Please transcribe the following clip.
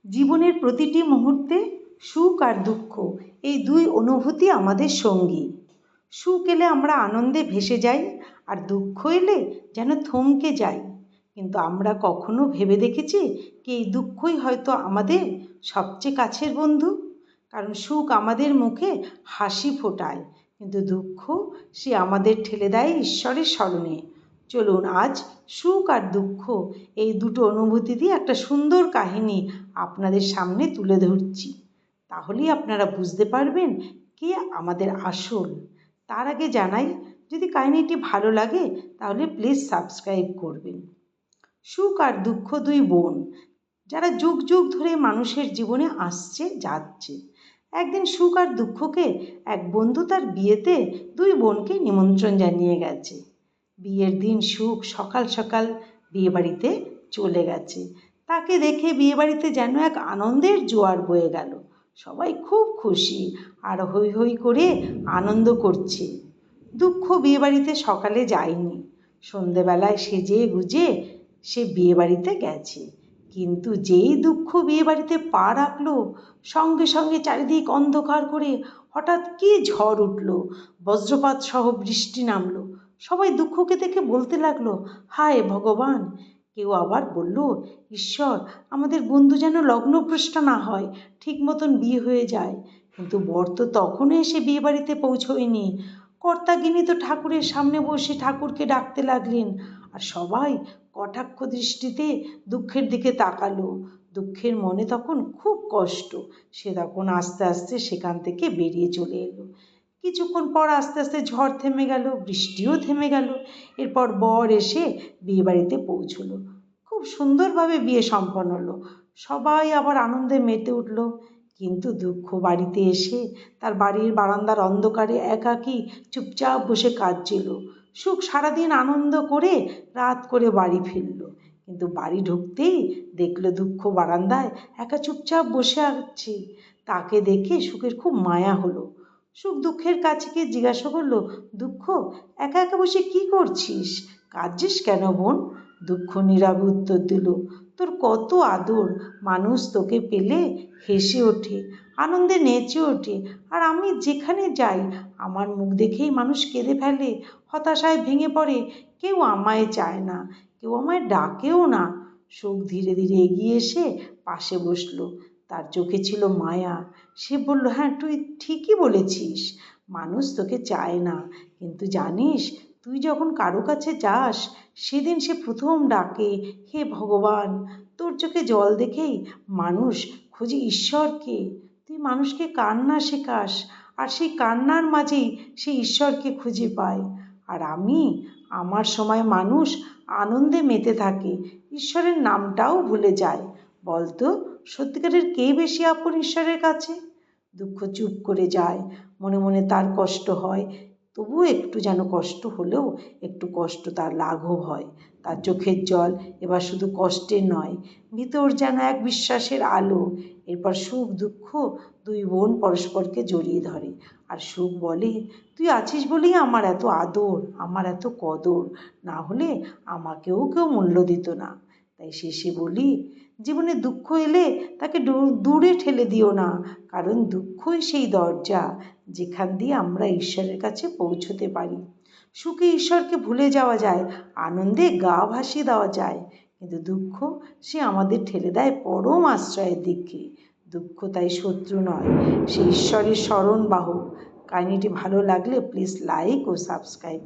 জীবনের প্রতিটি মুহূর্তে সুখ আর দুঃখ এই দুই অনুভূতি আমাদের সঙ্গী। সুখ এলে আমরা আনন্দে ভেসে যাই, আর দুঃখ এলে যেন থমকে যাই। কিন্তু আমরা কখনো ভেবে দেখেছি কি এই দুঃখই হয়তো আমাদের সবচেয়ে কাছের বন্ধু? কারণ সুখ আমাদের মুখে হাসি ফোটায়, কিন্তু দুঃখ সে আমাদের ঠেলে দেয় ঈশ্বরের স্মরণে। চলুন আজ সুখ আর দুঃখ এই দুটো অনুভূতি দিয়ে একটা সুন্দর কাহিনী আপনাদের সামনে তুলে ধরছি। তাহলেই আপনারা বুঝতে পারবেন কে আমাদের আসল। তার আগে জানাই, যদি কাহিনীটি ভালো লাগে তাহলে প্লিজ সাবস্ক্রাইব করবেন। সুখ আর দুঃখ দুই বোন, যারা যুগ যুগ ধরে মানুষের জীবনে আসছে যাচ্ছে। একদিন সুখ আর দুঃখকে এক বন্ধু তার বিয়েতে দুই বোনকে নিমন্ত্রণ জানিয়ে গেছে। বিয়ের দিন সুখ সকাল সকাল বিয়েবাড়িতে চলে গেছে। তাকে দেখে বিয়েবাড়িতে যেন এক আনন্দের জোয়ার বয়ে গেল। সবাই খুব খুশি আর হৈ হৈ করে আনন্দ করছে। দুঃখ বিয়েবাড়িতে সকালে যায়নি, সন্ধেবেলায় সেজে গুজে সে বিয়েবাড়িতে গেছে। কিন্তু যেই দুঃখ বিয়েবাড়িতে পা রাখলো, সঙ্গে সঙ্গে চারিদিক অন্ধকার করে হঠাৎ কি ঝড় উঠল, বজ্রপাত সহ বৃষ্টি নামলো। সবাই দুঃখকে দেখে বলতে লাগলো, হায় ভগবান। কেউ আবার বলল, ঈশ্বর, আমাদের বন্ধু যেন লগ্নভ্রষ্টা না হয়, ঠিক মতন বিয়ে হয়ে যায়। কিন্তু বর তো তখনও এসে বিয়ে বাড়িতে পৌঁছয়নি। কর্তাগিনী তো ঠাকুরের সামনে বসে ঠাকুরকে ডাকতে লাগলেন, আর সবাই কটাক্ষ দৃষ্টিতে দুঃখের দিকে তাকালো। দুঃখের মনে তখন খুব কষ্ট, সে তখন আস্তে আস্তে সেখান থেকে বেরিয়ে চলে এলো। কিছুক্ষণ পর আস্তে আস্তে ঝড় থেমে গেল, বৃষ্টিও থেমে গেল। এরপর বর এসে বিয়ে বাড়িতে পৌঁছলো। খুব সুন্দরভাবে বিয়ে সম্পন্ন হলো, সবাই আবার আনন্দে মেতে উঠল। কিন্তু দুঃখ বাড়িতে এসে তার বাড়ির বারান্দার অন্ধকারে একাকী চুপচাপ বসে কাঁদছিল। সুখ সারাদিন আনন্দ করে রাত করে বাড়ি ফিরল, কিন্তু বাড়ি ঢুকতেই দেখলো দুঃখ বারান্দায় একা চুপচাপ বসে আছে। তাকে দেখে সুখের খুব মায়া হলো। সুখ দুঃখের কাছে গিয়ে জিজ্ঞাসা করলো, দুঃখ, একা একা বসে কি করছিস? কাঁদছিস কেন বোন? দুঃখ নীরবে উত্তর দিল, তোর কত আদর, মানুষ তোকে পেলে হেসে ওঠে, আনন্দে নেচে ওঠে, আর আমি যেখানে যাই আমার মুখ দেখেই মানুষ কেঁদে ফেলে, হতাশায় ভেঙে পড়ে। কেউ আমায় চায় না, কেউ আমায় ডাকেও না। সুখ ধীরে ধীরে এগিয়ে এসে পাশে বসলো। তার চোখে ছিল মায়া। সে বলল, হ্যাঁ, তুই ঠিকই বলেছিস, মানুষ তোকে চায় না, কিন্তু জানিস, তুই যখন কারো কাছে যাস সেদিন সে প্রথম ডাকে, হে ভগবান। তোর চোখে জল দেখেই মানুষ খোঁজে ঈশ্বরকে। তুই মানুষকে কান্না শেখাস, আর সেই কান্নার মাঝেই সে ঈশ্বরকে খুঁজে পায়। আর আমি, আমার সময় মানুষ আনন্দে মেতে থাকে, ঈশ্বরের নামটাও ভুলে যায়। বলতো, সত্যিকারের কে বেশি আপন ঈশ্বরের কাছে? দুঃখ চুপ করে যায়। মনে মনে তার কষ্ট হয়, তবুও একটু যেন কষ্ট হলেও একটু কষ্ট তার লাঘব হয়। তার চোখের জল এবার শুধু কষ্টের নয়, ভিতর যেন এক বিশ্বাসের আলো। এরপর সুখ দুঃখ দুই বোন পরস্পরকে জড়িয়ে ধরে, আর সুখ বলে, তুই আছিস বলেই আমার এত আদর, আমার এত কদর, না হলে আমাকেও কেউ মূল্য দিত না। তাই শেষে বলি, জীবনে দুঃখ এলে তাকে দূরে ঠেলে দিও না, কারণ দুঃখই সেই দরজা যেখান দিয়ে আমরা ঈশ্বরের কাছে পৌঁছতে পারি। সুখে ঈশ্বরকে ভুলে যাওয়া যায়, আনন্দে গা ভাসিয়ে দেওয়া যায়, কিন্তু দুঃখ সে আমাদের ঠেলে দেয় পরম আশ্রয়ের দিকে। দুঃখ তাই শত্রু নয়, সে ঈশ্বরের শরণ বাহক। কাহিনীটি ভালো লাগলে প্লিজ লাইক ও সাবস্ক্রাইব।